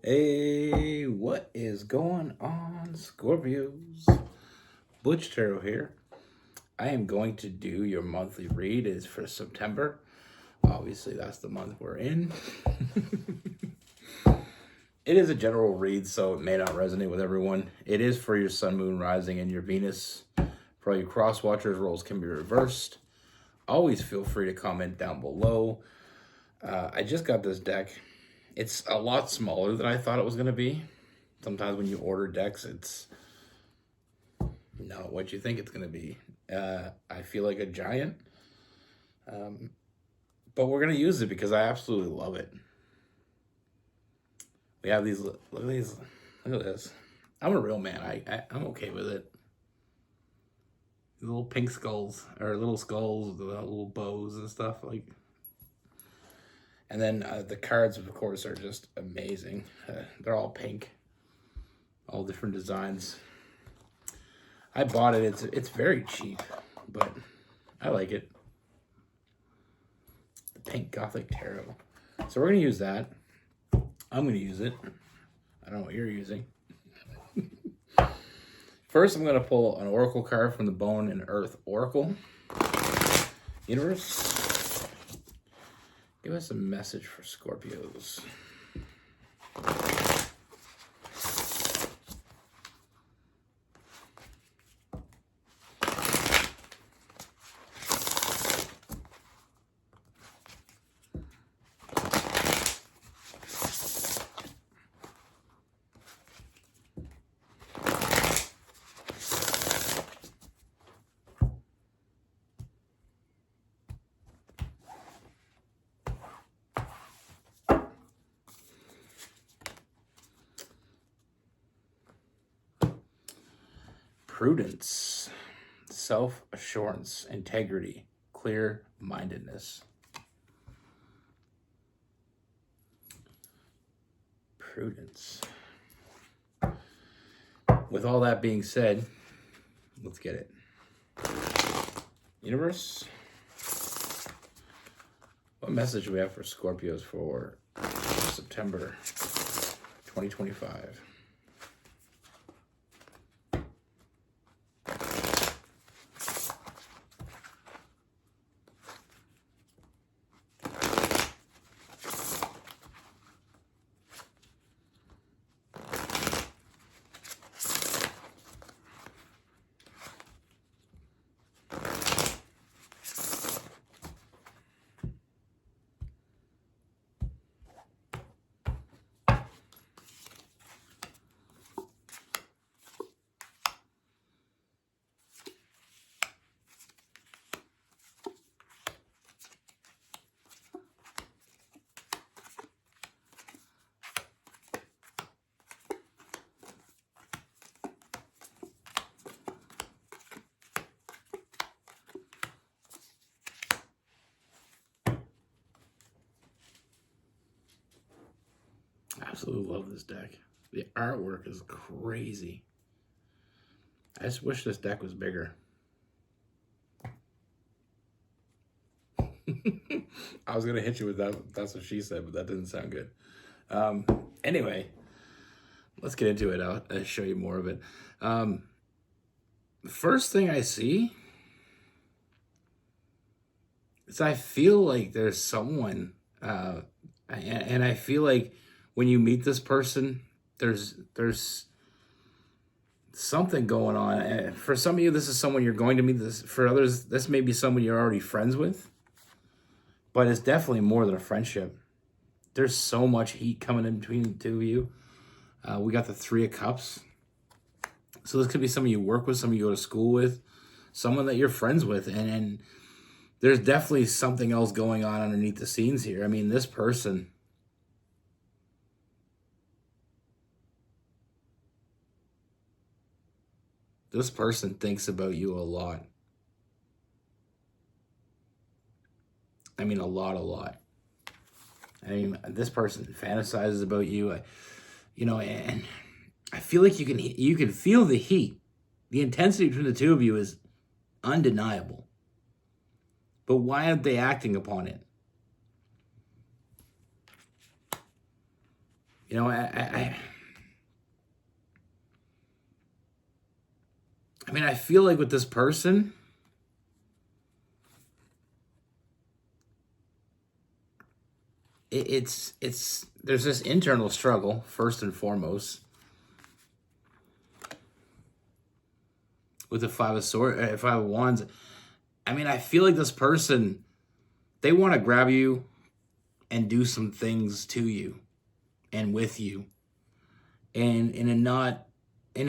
Hey, what is going on, Scorpios? Butch Tarot here. I am going to do your monthly read. It is for September. Obviously, that's the month we're in. It is a general read, so it may not resonate with everyone. It is for your Sun, Moon, Rising, and your Venus. For all you cross watchers, roles can be reversed. Always feel free to comment down below. I just got this deck. It's a lot smaller than I thought it was going to be. Sometimes when you order decks, it's not what you think it's going to be. I feel like a giant. But we're going to use it because I absolutely love it. We have these, look at these, look at this. I'm a real man. I'm okay with it. Little pink skulls, or little skulls, with little bows and stuff like. And then the cards, of course, are just amazing. They're all pink, all different designs. I bought it. It's very cheap, but I like it. The Pink Gothic Tarot. So we're going to use that. I'm going to use it. I don't know what you're using. First, I'm going to pull an oracle card from the Bone and Earth Oracle. Universe, give us a message for Scorpios. Prudence, self-assurance, integrity, clear-mindedness. Prudence. With all that being said, let's get it. Universe, what message do we have for Scorpios for September 2025? Absolutely love this deck. The artwork is crazy. I just wish this deck was bigger. I was gonna hit you with that. That's what she said, but that didn't sound good. Anyway, let's get into it. I'll show you more of it. The first thing I see is I feel like there's someone, and I feel like when you meet this person, there's something going on. And for some of you, this is someone you're going to meet. This for others, this may be someone you're already friends with. But it's definitely more than a friendship. There's so much heat coming in between the two of you. We got the Three of Cups. So this could be someone you work with, someone you go to school with, someone that you're friends with. And there's definitely something else going on underneath the scenes here. I mean, this person thinks about you a lot. I mean, a lot. I mean, this person fantasizes about you, and I feel like you can feel the heat. The intensity between the two of you is undeniable. But why aren't they acting upon it? You know, I mean, I feel like with this person, it's there's this internal struggle first and foremost with the five of wands. I mean, I feel like this person, they want to grab you and do some things to you and with you, and in a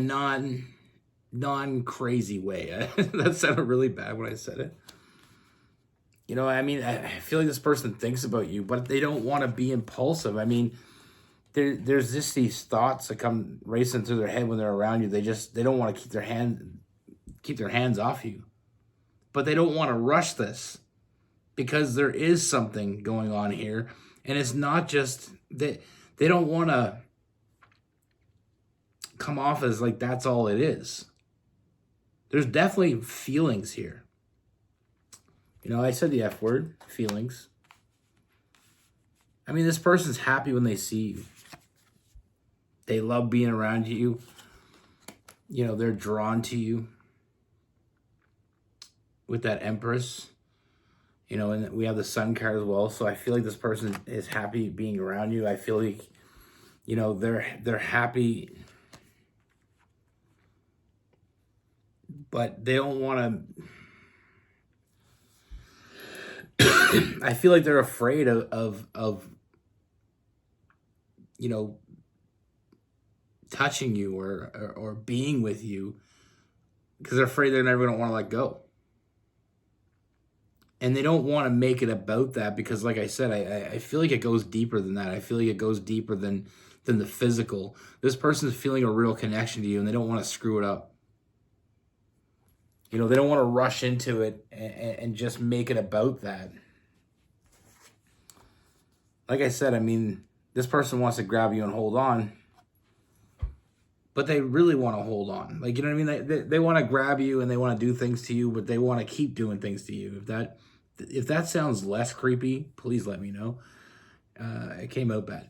non crazy way. That sounded really bad when I said it. You know, I mean, I feel like this person thinks about you, but they don't want to be impulsive. I mean, there's just these thoughts that come racing through their head when they're around you. They don't want to keep their hands off you, but they don't want to rush this because there is something going on here, and it's not just that they don't want to come off as like that's all it is. There's definitely feelings here. You know, I said the F word, feelings. I mean, this person's happy when they see you. They love being around you. You know, they're drawn to you with that Empress. You know, and we have the Sun card as well. So I feel like this person is happy being around you. I feel like, you know, they're happy, but they don't want to. I feel like they're afraid of you know, touching you or being with you because they're afraid they're never going to want to let go. And they don't want to make it about that because, like I said, I feel like it goes deeper than that. I feel like it goes deeper than the physical. This person's feeling a real connection to you, and they don't want to screw it up. You know, they don't want to rush into it and just make it about that. Like I said, I mean, this person wants to grab you and hold on, but they really want to hold on. Like, you know what I mean? They want to grab you and they want to do things to you, but they want to keep doing things to you. If that sounds less creepy, please let me know. It came out bad.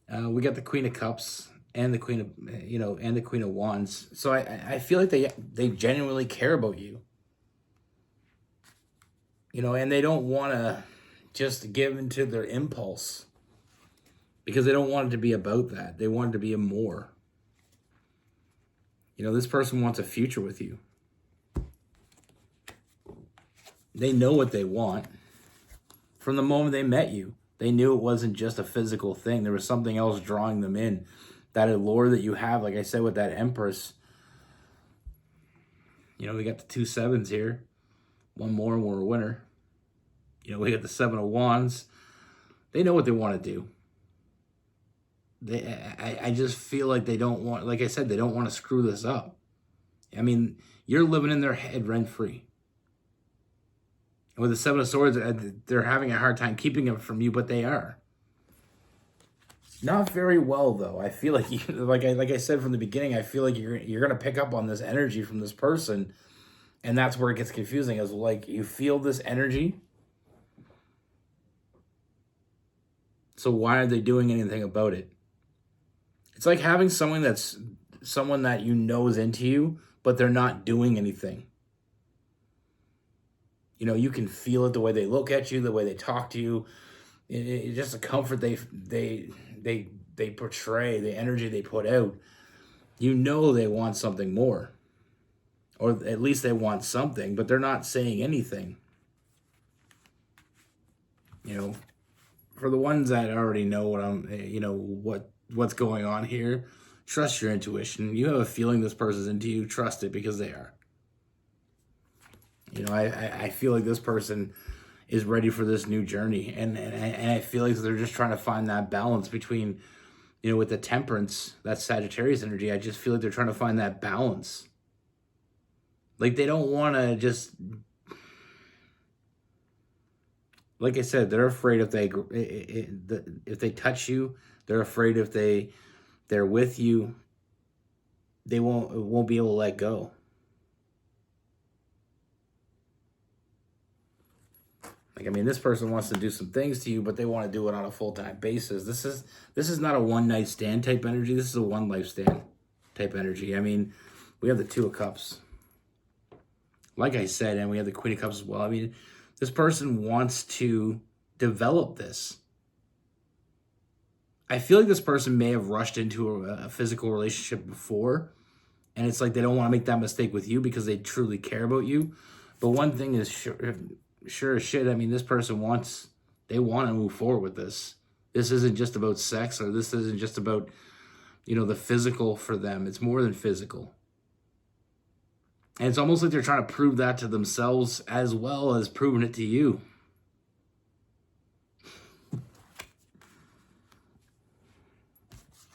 We got the Queen of Cups and the Queen of, you know, and the Queen of Wands. So I feel like they genuinely care about you. You know, and they don't want to just give into their impulse because they don't want it to be about that. They want it to be a more. You know, this person wants a future with you. They know what they want. From the moment they met you, they knew it wasn't just a physical thing. There was something else drawing them in. That allure that you have, like I said, with that Empress. You know, we got the 2 sevens here. One more and we're a winner. You know, we got the 7 of Wands. They know what they want to do. I just feel like they don't want, like I said, they don't want to screw this up. I mean, you're living in their head rent-free. And with the 7 of Swords, they're having a hard time keeping it from you, but they are. Not very well, though. I feel like, like I said from the beginning, I feel like you're going to pick up on this energy from this person, and that's where it gets confusing. Is like you feel this energy, so why are they doing anything about it? It's like having someone that you know is into you, but they're not doing anything. You know, you can feel it the way they look at you, the way they talk to you. It's just a comfort they portray, the energy they put out. You know they want something more. Or at least they want something, but they're not saying anything. You know, for the ones that already know what's going on here, trust your intuition. You have a feeling this person's into you, trust it because they are. You know, I feel like this person is ready for this new journey. And I feel like they're just trying to find that balance between, you know, with the Temperance, that Sagittarius energy. I just feel like they're trying to find that balance. Like they don't want to just, like I said, they're afraid if they touch you, they're afraid if they're with you, they won't be able to let go. Like, I mean, this person wants to do some things to you, but they want to do it on a full-time basis. This is not a one-night stand type energy. This is a one life stand type energy. I mean, we have the Two of Cups. Like I said, and we have the Queen of Cups as well. I mean, this person wants to develop this. I feel like this person may have rushed into a physical relationship before, and it's like they don't want to make that mistake with you because they truly care about you. But one thing is sure as shit, I mean, this person they want to move forward with this. This isn't just about sex, or this isn't just about, the physical for them. It's more than physical. And it's almost like they're trying to prove that to themselves as well as proving it to you.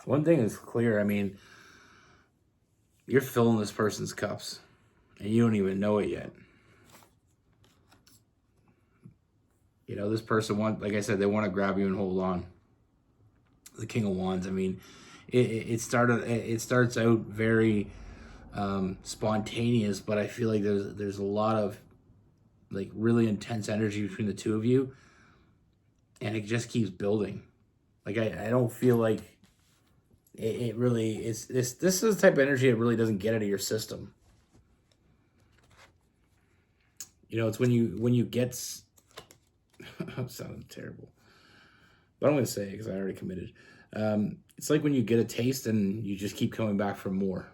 One thing is clear. I mean, you're filling this person's cups, and you don't even know it yet. This person like I said, they want to grab you and hold on. The King of Wands. I mean, it starts out very spontaneous, but I feel like there's a lot of like really intense energy between the two of you, and it just keeps building. Like I don't feel like it really is. This is the type of energy that really doesn't get out of your system. It's when you get. I'm sounding terrible, but I'm going to say it because I already committed. It's like when you get a taste and you just keep coming back for more.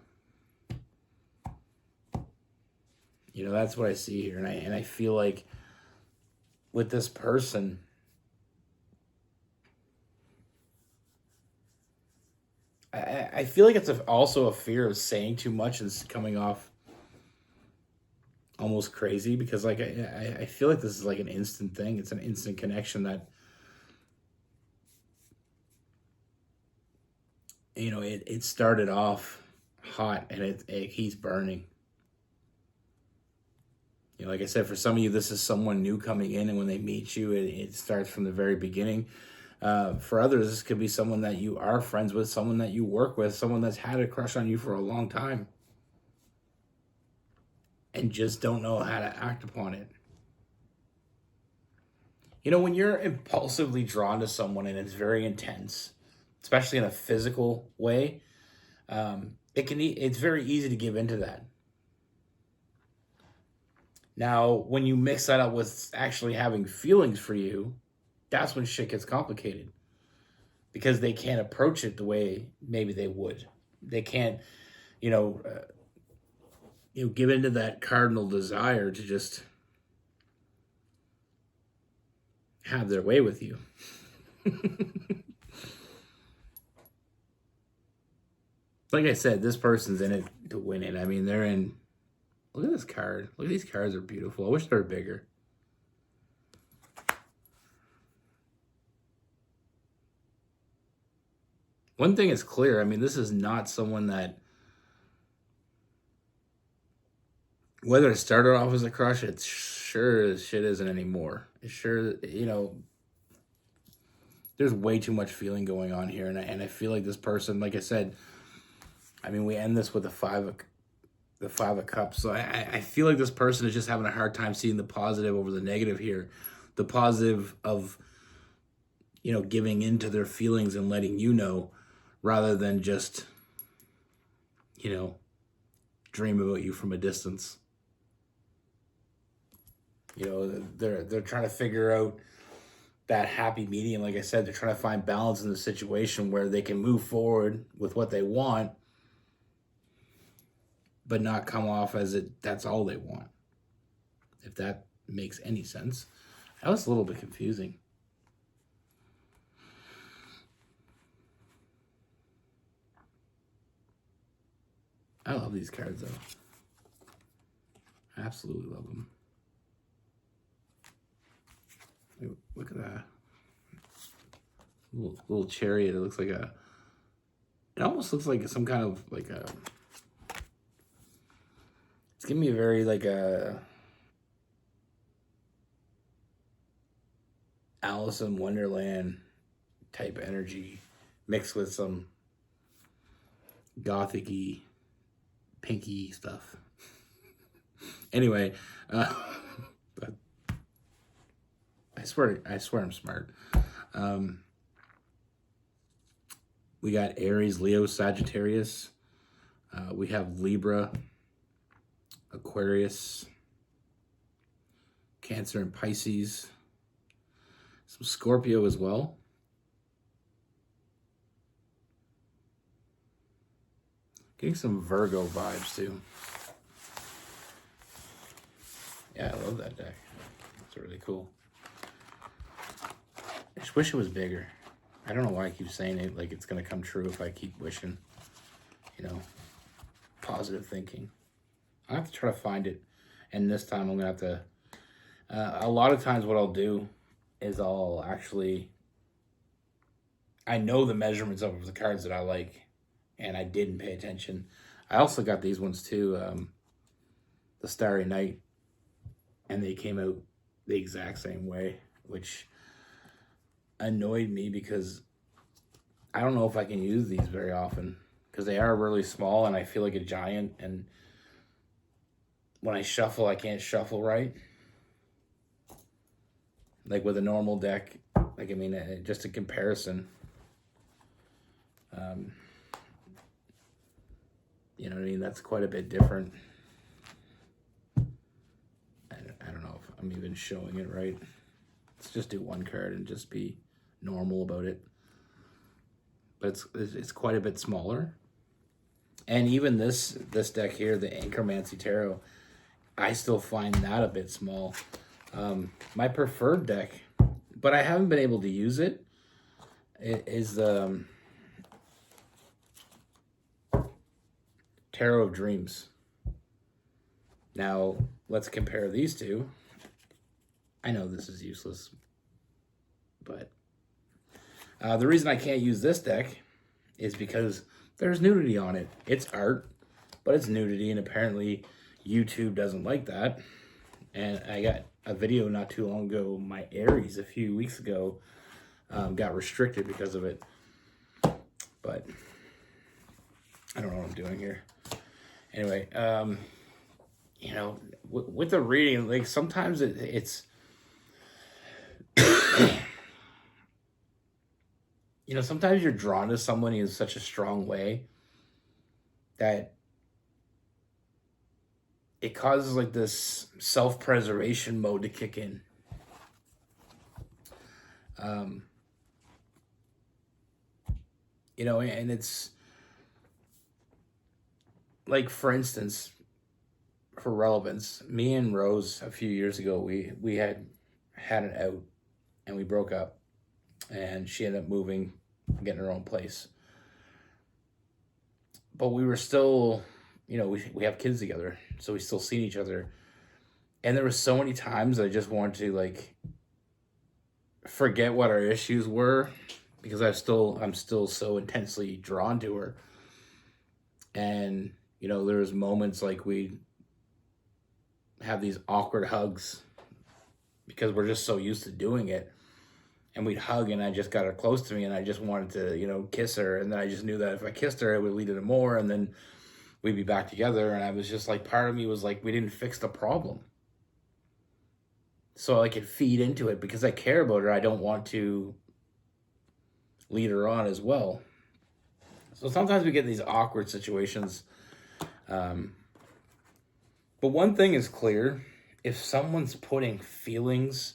That's what I see here, and I feel like with this person, I feel like it's also a fear of saying too much and coming off almost crazy, because like I feel like this is like an instant thing. It's an instant connection that it started off hot, and it keeps burning. Like I said, for some of you, this is someone new coming in, and when they meet you, it starts from the very beginning. For others, this could be someone that you are friends with, someone that you work with, someone that's had a crush on you for a long time and just don't know how to act upon it. When you're impulsively drawn to someone and it's very intense, especially in a physical way, it's very easy to give into that. Now, when you mix that up with actually having feelings for you, that's when shit gets complicated, because they can't approach it the way maybe they would. They can't, give into that cardinal desire to just have their way with you. Like I said, this person's in it to win it. I mean, they're in. Look at this card. Look at these cards, are beautiful. I wish they were bigger. One thing is clear. I mean, this is not someone that, whether it started off as a crush, it sure as shit isn't anymore. It's sure, there's way too much feeling going on here. And I feel like this person, like I said, I mean, we end this with the Five of Cups. So I feel like this person is just having a hard time seeing the positive over the negative here. The positive of, giving into their feelings and letting you know, rather than just, dream about you from a distance. They're trying to figure out that happy medium. Like I said, they're trying to find balance in the situation where they can move forward with what they want, but not come off as that's all they want. If that makes any sense. That was a little bit confusing. I love these cards, though. I absolutely love them. Look at that. Little chariot. It looks like it almost looks like some kind of like a, it's giving me a very like a Alice in Wonderland type energy mixed with some gothic-y, pinky stuff. Anyway, I swear I'm smart. Um, we got Aries, Leo, Sagittarius. We have Libra, Aquarius, Cancer, and Pisces. Some Scorpio as well. Getting some Virgo vibes too. Yeah, I love that deck. It's really cool. I just wish it was bigger. I don't know why I keep saying it like it's going to come true if I keep wishing, you know, positive thinking. I have to try to find it. And this time I'm going to have to, a lot of times what I'll do is I'll actually, I know the measurements of the cards that I like, and I didn't pay attention. I also got these ones too, the Starry Night, and they came out the exact same way, which annoyed me because I don't know if I can use these very often because they are really small and I feel like a giant, and when I shuffle, I can't shuffle right. Like with a normal deck, like, I mean, just a comparison. You know what I mean? That's quite a bit different. I don't know if I'm even showing it right. Let's just do one card and just be normal about it. But it's quite a bit smaller. And even this deck here, the Anchormancy Tarot, I still find that a bit small. My preferred deck, but I haven't been able to use it, is the Tarot of Dreams. Now, let's compare these two. I know this is useless, but the reason I can't use this deck is because there's nudity on it. It's art, but it's nudity, and apparently YouTube doesn't like that. And I got a video not too long ago, my Aries a few weeks ago, got restricted because of it. But I don't know what I'm doing here. Anyway, you know, with the reading, like sometimes it's you know, sometimes you're drawn to someone in such a strong way that it causes like this self-preservation mode to kick in. You know, and it's like, for instance, for relevance, me and Rose a few years ago, we had it out and we broke up, and she ended up moving, getting her own place. But we were still, you know, we have kids together, so we still seen each other. And there were so many times that I just wanted to like forget what our issues were because I'm still so intensely drawn to her. And, you know, there was moments like we have these awkward hugs because we're just so used to doing it. And we'd hug, and I just got her close to me, and I just wanted to, you know, kiss her. And then I just knew that if I kissed her, it would lead to more, and then we'd be back together. And I was just like, part of me was like, we didn't fix the problem. So I could feed into it because I care about her. I don't want to lead her on as well. So sometimes we get these awkward situations. But one thing is clear. If someone's putting feelings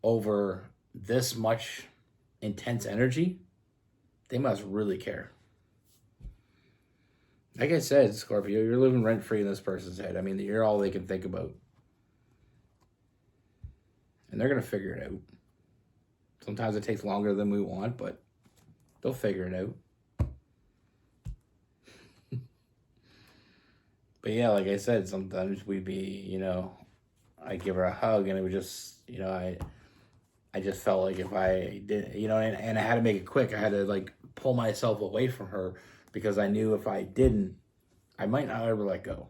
over this much intense energy, they must really care. Like I said, Scorpio, you're living rent-free in this person's head. I mean, you're all they can think about. And they're going to figure it out. Sometimes it takes longer than we want, but they'll figure it out. But yeah, like I said, sometimes we'd be, you know, I'd give her a hug, and it would just, you know, I just felt like if I did, you know, and I had to make it quick. I had to like pull myself away from her because I knew if I didn't, I might not ever let go.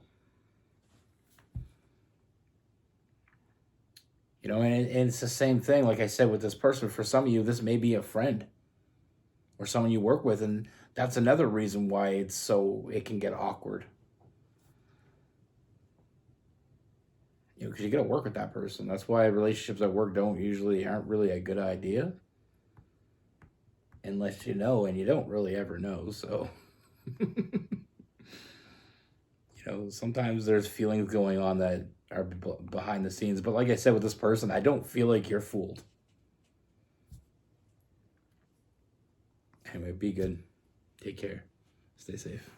You know, and it's the same thing, like I said, with this person. For some of you, this may be a friend or someone you work with, and that's another reason why it can get awkward. You know, because you got to work with that person. That's why relationships at work aren't really a good idea. Unless you know, and you don't really ever know. So, sometimes there's feelings going on that are behind the scenes. But like I said with this person, I don't feel like you're fooled. Anyway, be good. Take care. Stay safe.